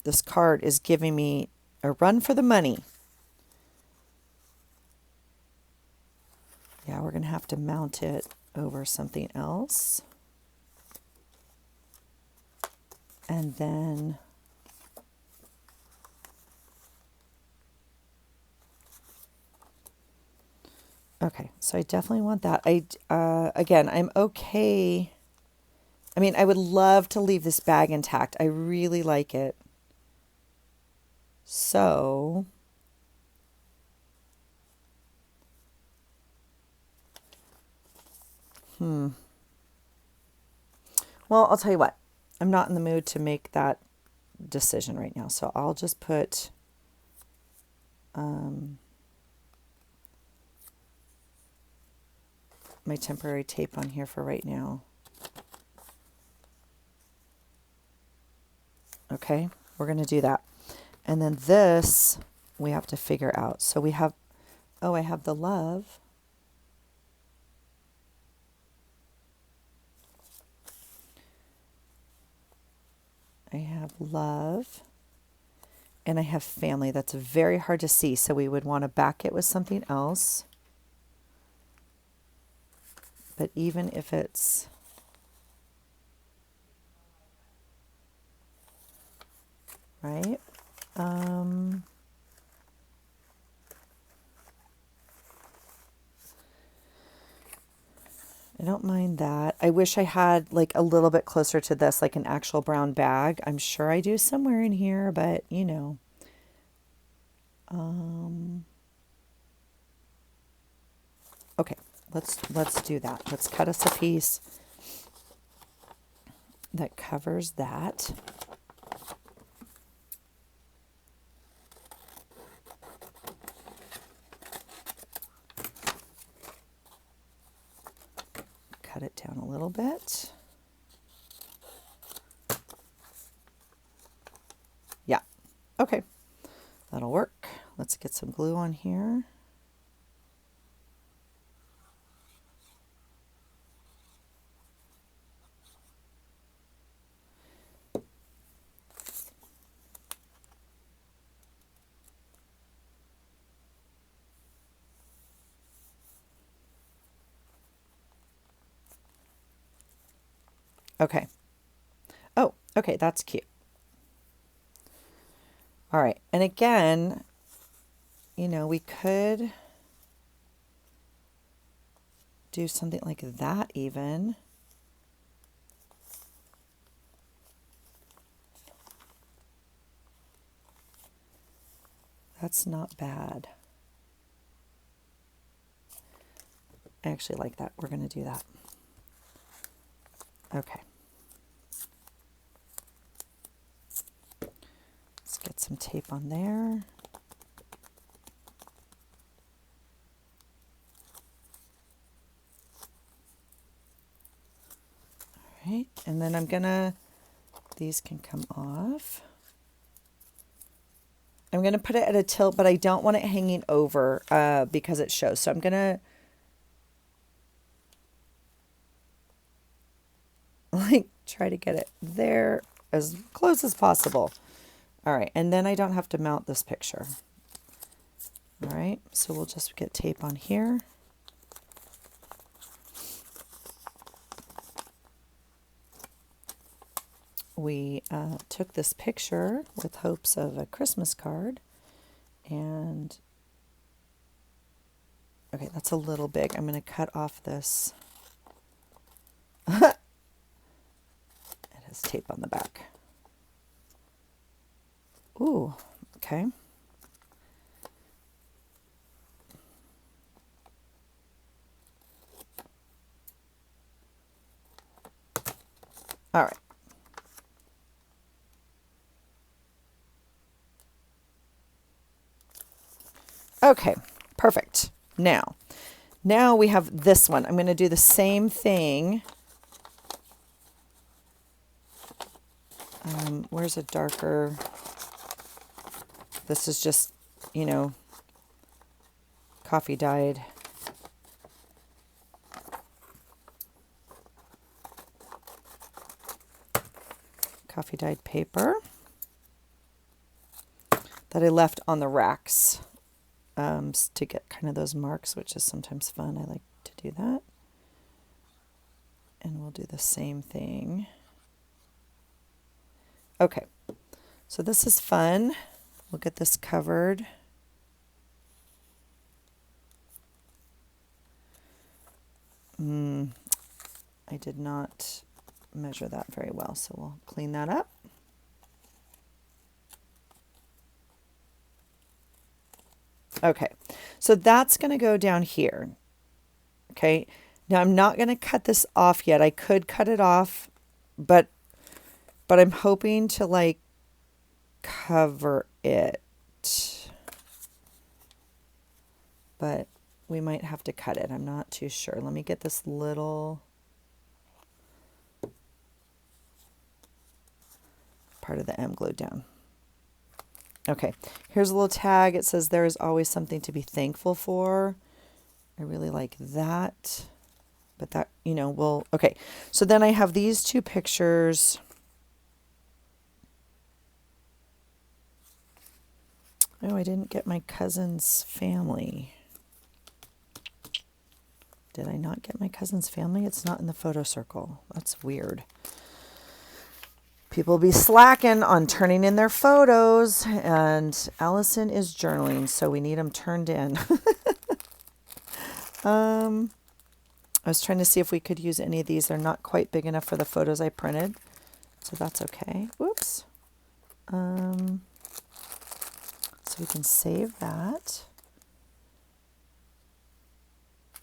this card is giving me a run for the money. Yeah, we're going to have to mount it over something else. And then okay, so I definitely want that. Again, I'm okay. I mean, I would love to leave this bag intact. I really like it. So well, I'll tell you what. I'm not in the mood to make that decision right now. So I'll just put my temporary tape on here for right now. Okay, we're going to do that. And then this we have to figure out. So we have, oh, I have the love. I have love. And I have family. That's very hard to see. So we would want to back it with something else. But even if it's right? I don't mind that. I wish I had like a little bit closer to this, like an actual brown bag. I'm sure I do somewhere in here, but you know. Okay, let's do that. Let's cut us a piece that covers that. Cut it down a little bit. Yeah, okay, that'll work. Let's get some glue on here. Okay. Oh, okay, that's cute. All right, and again, you know, we could do something like that even. That's not bad. I actually like that. We're going to do that. Okay. Let's get some tape on there. All right, and then I'm gonna, these can come off. I'm gonna put it at a tilt, but I don't want it hanging over because it shows. So I'm gonna like try to get it there as close as possible. All right, and then I don't have to mount this picture. All right, so we'll just get tape on here. We took this picture with hopes of a Christmas card, and okay, that's a little big. I'm going to cut off this. It has tape on the back. Ooh, okay. All right. Okay, perfect. Now we have this one. I'm going to do the same thing. Where's a darker? This is just, you know, coffee dyed. Coffee dyed paper that I left on the racks to get kind of those marks, which is sometimes fun. I like to do that. And we'll do the same thing. Okay, so this is fun. We'll get this covered. I did not measure that very well, so we'll clean that up. Okay, so that's going to go down here. Okay, now I'm not going to cut this off yet. I could cut it off, but I'm hoping to like cover it. But we might have to cut it. I'm not too sure. Let me get this little part of the M glued down. Okay, here's a little tag. It says there is always something to be thankful for. I really like that. But that, you know, will, okay. So then I have these two pictures. Oh, I didn't get my cousin's family. Did I not get my cousin's family? It's not in the photo circle. That's weird. People be slacking on turning in their photos, and Allison is journaling, so we need them turned in. I was trying to see if we could use any of these. They're not quite big enough for the photos I printed, so that's okay. Whoops. So we can save that.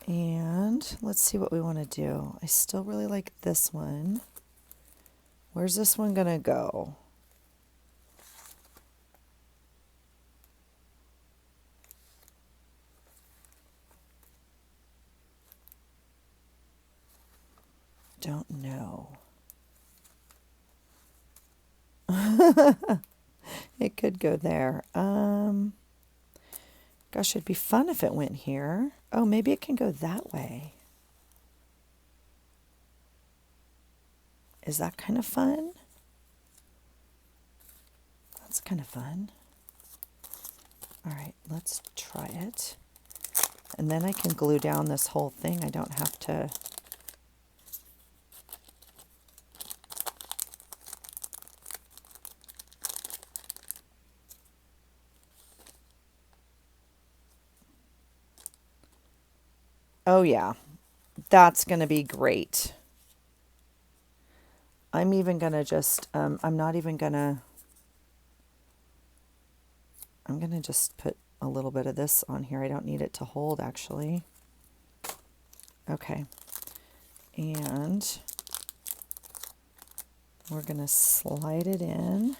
And let's see what we want to do. I still really like this one. Where's this one going to go? Don't know. It could go there. Gosh, it'd be fun if it went here. Oh, maybe it can go that way. Is that kind of fun? That's kind of fun. All right, let's try it. And then I can glue down this whole thing. I don't have to... Oh yeah, that's going to be great. I'm even going to just, I'm not even going to, I'm going to just put a little bit of this on here. I don't need it to hold actually. Okay. And we're going to slide it in.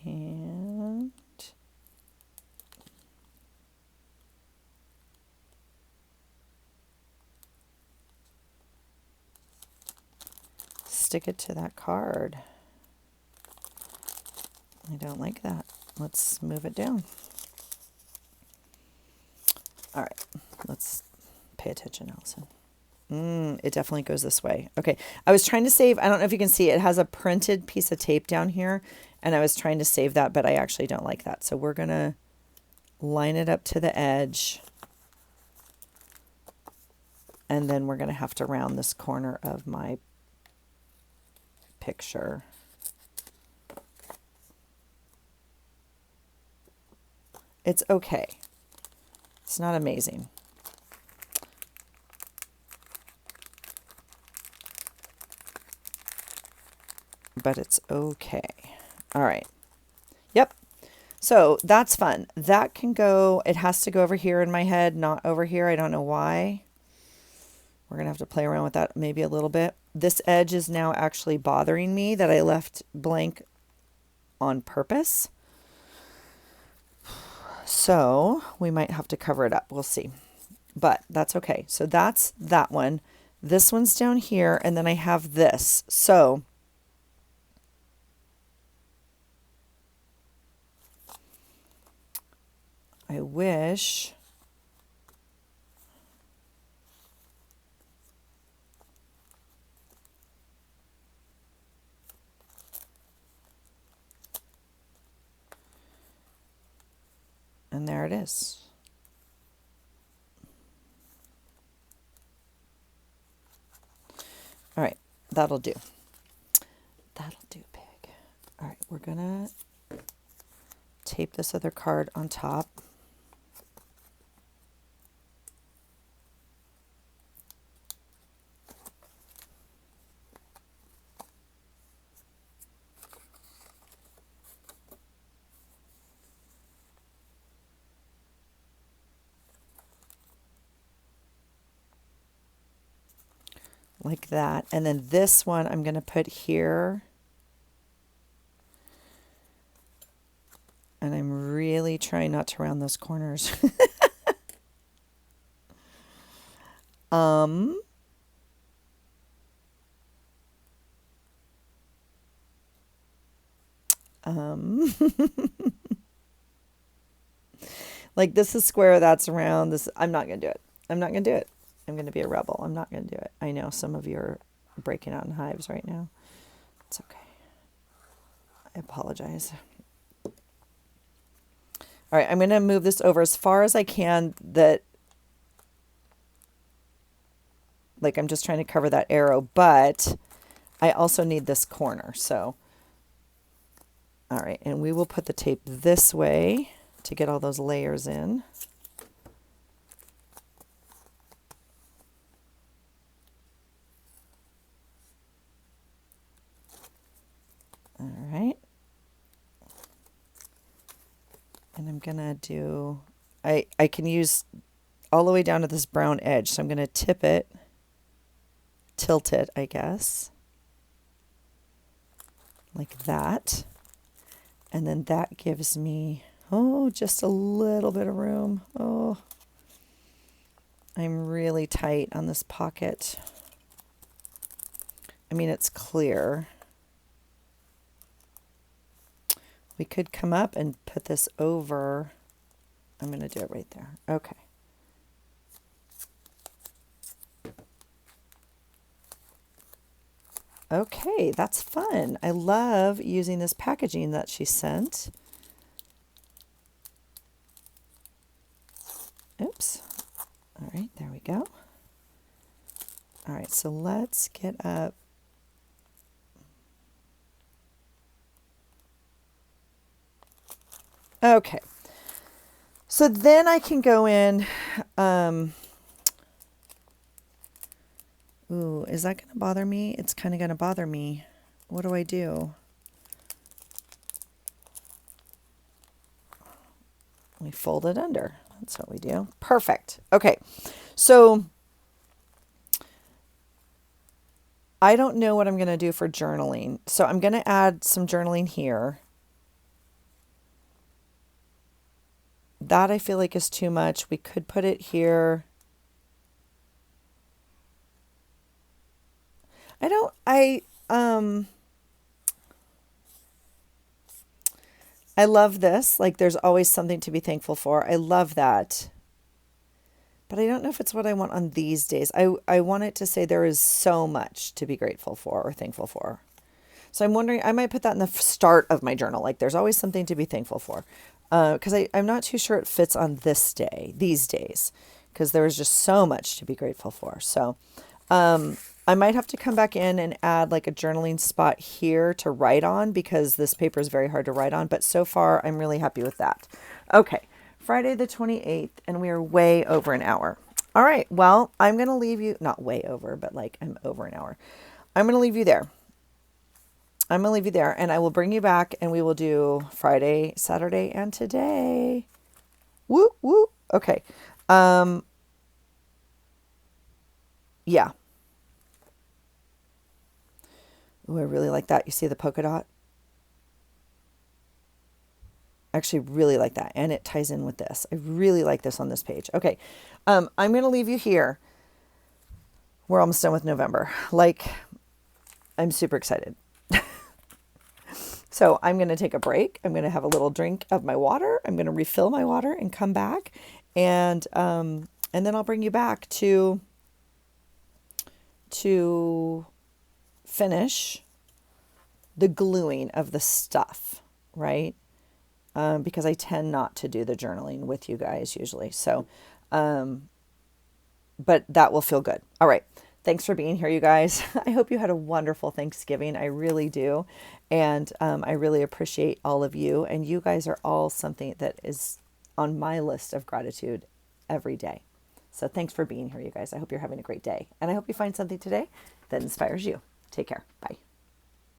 And stick it to that card. I don't like that. Let's move it down. All right, let's pay attention, Allison. It definitely goes this way. Okay, I was trying to save, I don't know if you can see, it has a printed piece of tape down here, and I was trying to save that, but I actually don't like that. So we're going to line it up to the edge, and then we're going to have to round this corner of my picture. It's okay. It's not amazing. But it's okay. All right. Yep. So that's fun. That can go, it has to go over here in my head, not over here. I don't know why. We're going to have to play around with that maybe a little bit. This edge is now actually bothering me that I left blank on purpose. So we might have to cover it up. We'll see. But that's okay. So that's that one. This one's down here, and then I have this. So I wish and there it is. All right, that'll do. That'll do, pig. All right, we're gonna tape this other card on top. Like that. And then this one I'm going to put here. And I'm really trying not to round those corners. Like this is square, that's round. This, I'm not going to do it. I'm not going to do it. I'm going to be a rebel. I'm not going to do it. I know some of you are breaking out in hives right now. It's okay. I apologize. All right, I'm going to move this over as far as I can that, like I'm just trying to cover that arrow, but I also need this corner. So, all right, and we will put the tape this way to get all those layers in. All right. And I'm gonna do, I can use all the way down to this brown edge. So I'm gonna tip it, tilt it, I guess, like that. And then that gives me, oh, just a little bit of room. Oh, I'm really tight on this pocket. I mean, it's clear. We could come up and put this over. I'm going to do it right there. Okay. Okay, that's fun. I love using this packaging that she sent. Oops. All right, there we go. All right, so let's get up. Okay. So then I can go in. Ooh, is that going to bother me? It's kind of going to bother me. What do I do? We fold it under. That's what we do. Perfect. Okay. So I don't know what I'm going to do for journaling. So I'm going to add some journaling here. That I feel like is too much. We could put it here. I love this. Like, there's always something to be thankful for. I love that. But I don't know if it's what I want on these days. I want it to say there is so much to be grateful for or thankful for. So I'm wondering, I might put that in the start of my journal. Like, there's always something to be thankful for. Because I'm not too sure it fits on this day, these days, because there was just so much to be grateful for. So I might have to come back in and add like a journaling spot here to write on, because this paper is very hard to write on. But so far, I'm really happy with that. Okay, Friday the 28th, and we are way over an hour. All right, well, I'm going to leave you, not way over, but like I'm over an hour. I'm going to leave you there. I'm going to leave you there, and I will bring you back, and we will do Friday, Saturday, and today. Woo, woo. Okay. Yeah. Ooh, I really like that. You see the polka dot? I actually really like that, and it ties in with this. I really like this on this page. Okay. I'm going to leave you here. We're almost done with November. Like, I'm super excited. So I'm going to take a break. I'm going to have a little drink of my water. I'm going to refill my water and come back. And then I'll bring you back to finish the gluing of the stuff, right? Because I tend not to do the journaling with you guys usually. So, but that will feel good. All right. Thanks for being here, you guys. I hope you had a wonderful Thanksgiving. I really do. And I really appreciate all of you. And you guys are all something that is on my list of gratitude every day. So thanks for being here, you guys. I hope you're having a great day. And I hope you find something today that inspires you. Take care. Bye.